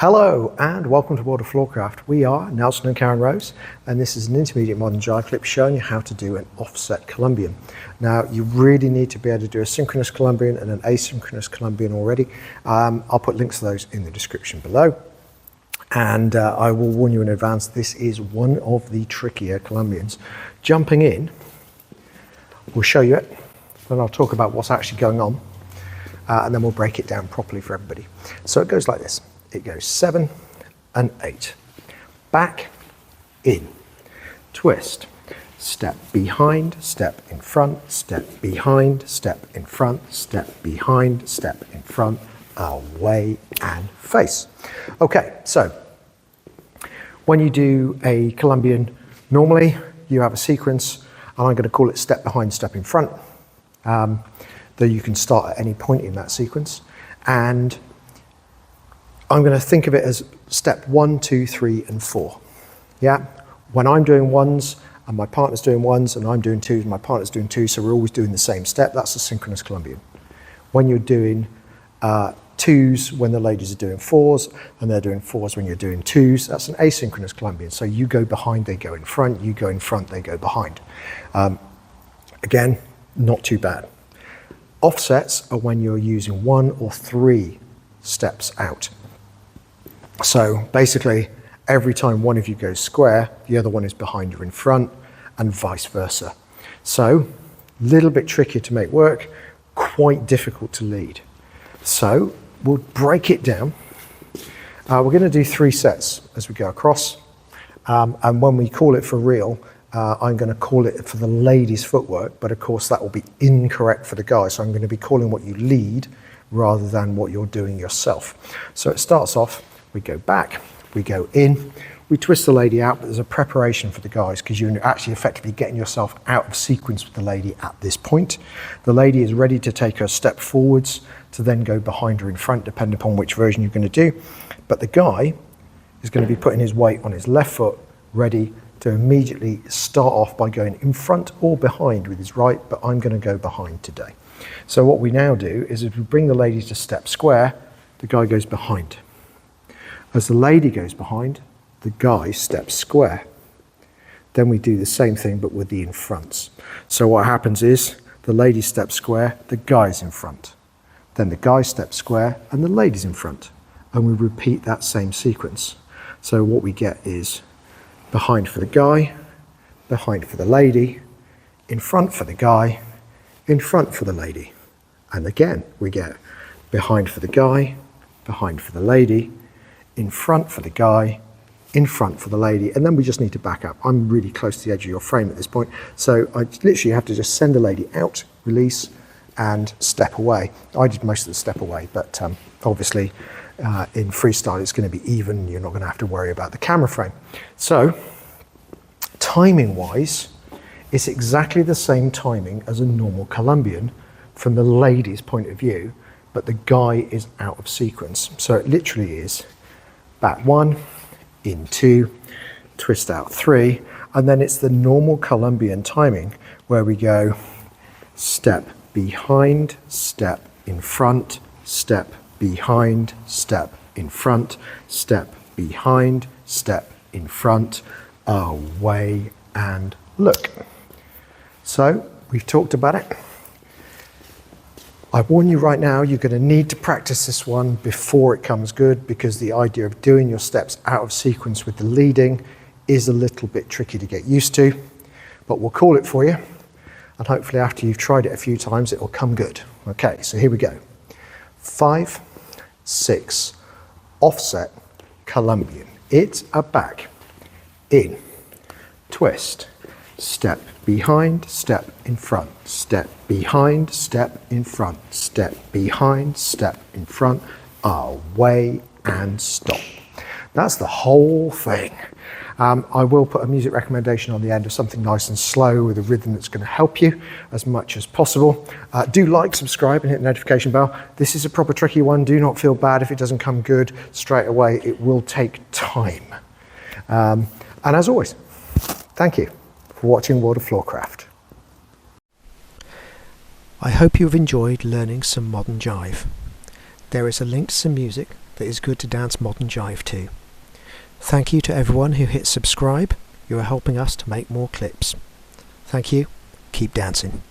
Hello and welcome to World of Floorcraft. We are Nelson and Karen Rose, and this is an Intermediate Modern Jive Clip showing you how to do an Offset Colombian. Now you really need to be able to do a Synchronous Colombian and an Asynchronous Colombian already. I'll put links to those in the description below. And I will warn you in advance, this is one of the trickier Colombians. Jumping in, we'll show you it, then I'll talk about what's actually going on, and then we'll break it down properly for everybody. So it goes like this. It goes 7 and 8. Back, in, twist, step behind, step in front, step behind, step in front, step behind, step in front, away and face. Okay, so when you do a Colombian, normally you have a sequence, and I'm going to call it step behind, step in front, though you can start at any point in that sequence. And I'm going to think of it as step 1, 2, 3, and 4. Yeah, when I'm doing ones and my partner's doing ones and I'm doing twos and my partner's doing twos, so we're always doing the same step, that's a synchronous Colombian. When you're doing twos when the ladies are doing fours and they're doing fours when you're doing twos, that's an asynchronous Colombian. So you go behind, they go in front, you go in front, they go behind. Again, not too bad. Offsets are when you're using 1 or 3 steps out. So basically, every time one of you goes square, the other one is behind or in front, and vice versa. So, a little bit trickier to make work, quite difficult to lead. So, we'll break it down. We're going to do 3 sets as we go across, and when we call it for real, I'm going to call it for the ladies' footwork, but of course that will be incorrect for the guys, so I'm going to be calling what you lead rather than what you're doing yourself. So it starts off, we go back, we go in, we twist the lady out, but there's a preparation for the guys because you're actually effectively getting yourself out of sequence with the lady at this point. The lady is ready to take her step forwards to then go behind or in front, depending upon which version you're going to do. But the guy is going to be putting his weight on his left foot, ready to immediately start off by going in front or behind with his right, but I'm going to go behind today. So what we now do is if we bring the lady to step square, the guy goes behind. As the lady goes behind, the guy steps square. Then we do the same thing but with the in fronts. So what happens is the lady steps square, the guy's in front. Then the guy steps square and the lady's in front. And we repeat that same sequence. So what we get is behind for the guy, behind for the lady, in front for the guy, in front for the lady. And again, we get behind for the guy, behind for the lady, in front for the guy, in front for the lady, and then we just need to back up. I'm really close to the edge of your frame at this point, so I literally have to just send the lady out, release, and step away. I did most of the step away, but obviously in freestyle it's going to be even, you're not going to have to worry about the camera frame. So, timing-wise, it's exactly the same timing as a normal Colombian from the lady's point of view, but the guy is out of sequence. So it literally is back 1, in 2, twist out 3, and then it's the normal Colombian timing where we go step behind, step in front, step behind, step in front, step behind, step in front, away and look. So we've talked about it. I warn you right now, you're going to need to practice this one before it comes good because the idea of doing your steps out of sequence with the leading is a little bit tricky to get used to, but we'll call it for you. And hopefully after you've tried it a few times, it will come good. Okay, so here we go. 5, 6, offset, Colombian. It's a back, in, twist, step behind, step in front, step behind, step in front, step behind, step in front, away and stop. That's the whole thing. I will put a music recommendation on the end of something nice and slow with a rhythm that's going to help you as much as possible. Do like, subscribe and hit the notification bell. This is a proper tricky one. Do not feel bad if it doesn't come good straight away. It will take time. And as always, thank you for watching World of Floorcraft. I hope you've enjoyed learning some modern jive. There is a link to some music that is good to dance modern jive to. Thank you to everyone who hit subscribe. You are helping us to make more clips. Thank you. Keep dancing.